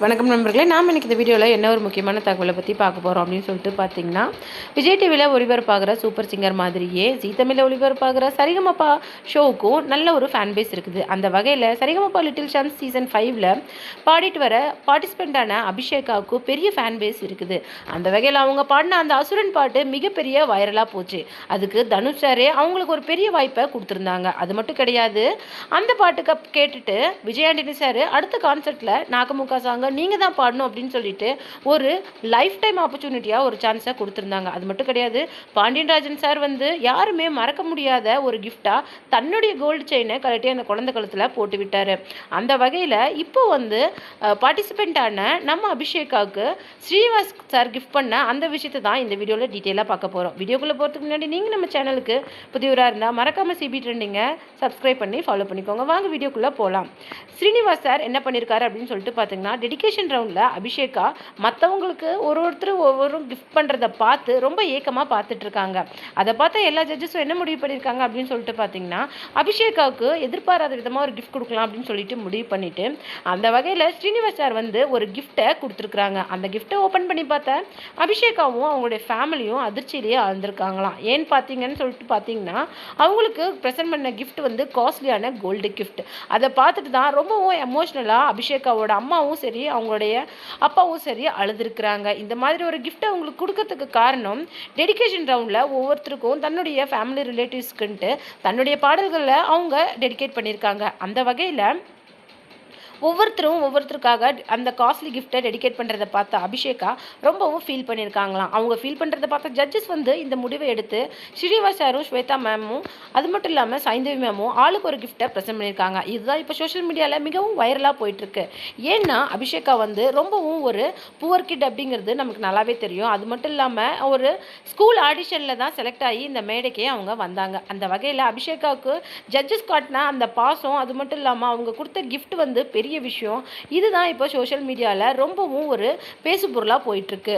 வணக்கம் நண்பர்களே, நாம் இன்றைக்கி இந்த வீடியோவில் என்ன ஒரு முக்கியமான தகவலை பற்றி பார்க்க போகிறோம் அப்படின்னு சொல்லிட்டு பார்த்தீங்கன்னா, விஜய் டிவியில் ஒளிபரப்பாகிற சூப்பர் சிங்கர் மாதிரியே ஜீ தமிழில் ஒளிபரப்பாகிற சரிகமபா ஷோவுக்கும் நல்ல ஒரு ஃபேன் பேஸ் இருக்குது. அந்த வகையில் சரிகமபா லிட்டில் சாம்ஸ் சீசன் 5ல் பாடிட்டு வர பார்ட்டிசிபெண்ட்டான அபிஷேகாவுக்கு பெரிய ஃபேன் பேஸ் இருக்குது. அந்த வகையில் அவங்க பாடின அந்த அசுரன் பாட்டு மிகப்பெரிய வைரலாக போச்சு. அதுக்கு தனுஷ் சாரே அவங்களுக்கு ஒரு பெரிய வாய்ப்பை கொடுத்துருந்தாங்க. அது மட்டும் கிடையாது, அந்த பாட்டுக்கு கேட்டுட்டு விஜய் ஆண்டனி சார் அடுத்த கான்சர்ட்டில் நாகமுகா சாங் நீங்கள் தான் பாடணும் அப்படின்னு சொல்லிட்டு ஒரு லைஃப் டைம் ஆப்பர்ச்சுனிட்டியாக ஒரு சான்ஸை கொடுத்துருந்தாங்க. அது மட்டும் கிடையாது, பாண்டியன் ராஜன் சார் யாருமே மறக்க முடியாத ஒரு கிஃப்டாக தன்னுடைய கோல்டு செயினை கழட்டி அந்த குழந்தை கழுத்தில் போட்டு விட்டார். அந்த வகையில் இப்போ பார்ட்டிசிபெண்ட்டான நம்ம அபிஷேகாவுக்கு ஸ்ரீனிவாஸ் சார் கிஃப்ட் பண்ண அந்த விஷயத்தை தான் இந்த வீடியோவில் டீட்டெயிலாக பார்க்க போகிறோம். வீடியோக்குள்ளே போகிறதுக்கு முன்னாடி நீங்கள் நம்ம சேனலுக்கு புதியவராக இருந்தால் மறக்காமல் சிபி ட்ரெண்டிங்கை சப்ஸ்கிரைப் பண்ணி ஃபாலோ பண்ணிக்கோங்க. வாங்க வீடியோக்குள்ளே போகலாம். ஸ்ரீனிவாஸ் சார் என்ன பண்ணியிருக்காரு அப்படின்னு சொல்லிட்டு பார்த்தீங்கன்னா, டெடிகேஷன் ரவுண்டில் அபிஷேகா மற்றவங்களுக்கு ஒருத்தர் ஒவ்வொரு கிஃப்ட் பண்ணுறதை பார்த்து ரொம்ப ஏக்கமாக பார்த்துட்ருக்காங்க. அதை பார்த்தா எல்லா ஜட்ஜஸும் என்ன முடிவு பண்ணியிருக்காங்க அப்படின்னு சொல்லிட்டு பார்த்தீங்கன்னா, அபிஷேகாவுக்கு எதிர்பாராத விதமாக ஒரு கிஃப்ட் கொடுக்கலாம் அப்படின்னு சொல்லிட்டு முடிவு பண்ணிவிட்டு அந்த வகையில் ஸ்ரீனிவாஸ் சார் ஒரு கிஃப்ட்டை கொடுத்துருக்குறாங்க. அந்த கிஃப்ட்டை ஓப்பன் பண்ணி பார்த்தா அபிஷேகாவும் அவங்களுடைய ஃபேமிலியும் அதிர்ச்சியிலேயே ஆழ்ந்திருக்காங்களாம். ஏன்னு பார்த்தீங்கன்னு சொல்லிட்டு பார்த்தீங்கன்னா, அவங்களுக்கு ப்ரெசென்ட் பண்ண கிஃப்ட் காஸ்ட்லியான கோல்டு கிஃப்ட். அதை பார்த்துட்டு தான் ரொம்பவும் எமோஷ்னலாக அபிஷேகாவோட அம்மாவும் சரி அவங்களுடைய அப்பாவும் சரி அழுதுருக்குறாங்க. இந்த மாதிரி ஒரு கிஃப்ட்டை அவங்களுக்கு கொடுக்கறதுக்கு காரணம், டெடிகேஷன் ரவுண்டில் ஒவ்வொருத்தருக்கும் தன்னுடைய ஃபேமிலி ரிலேட்டிவ்ஸ்க்குன்ட்டு தன்னுடைய பாடல்களை அவங்க டெடிகேட் பண்ணியிருக்காங்க. அந்த வகையில் ஒவ்வொருத்தருக்காக அந்த காஸ்ட்லி கிஃப்ட்டை டெடிகேட் பண்ணுறதை பார்த்த அபிஷேகா ரொம்பவும் ஃபீல் பண்ணியிருக்காங்களாம். அவங்க ஃபீல் பண்ணுறதை பார்த்த ஜட்ஜஸ் இந்த முடிவை எடுத்து ஸ்ரீனிவாஸ் சாரும் ஸ்வேதா மேமும் அது மட்டும் இல்லாமல் சைந்தவி மேமும் ஆளுக்கு ஒரு கிஃப்ட்டை ப்ரெசென்ட் பண்ணியிருக்காங்க. இதுதான் இப்போ சோஷியல் மீடியாவில் மிகவும் வைரலாக போயிட்டுருக்கு. ஏன்னா அபிஷேகா ரொம்பவும் ஒரு புவர் கிட் அப்படிங்கிறது நமக்கு நல்லாவே தெரியும். அது மட்டும் இல்லாமல் ஒரு ஸ்கூல் ஆடிஷனில் தான் செலக்ட் ஆகி இந்த மேடைக்கே அவங்க வந்தாங்க. அந்த வகையில் அபிஷேகாவுக்கு ஜட்ஜஸ் காட்டின அந்த பாசம், அது மட்டும் இல்லாமல் அவங்க கொடுத்த கிஃப்ட் பெரிய விஷயம். இதுதான் இப்போ சோஷியல் மீடியாவில் ரொம்பவும் ஒரு பேசு பொருளாக போயிட்டுருக்கு.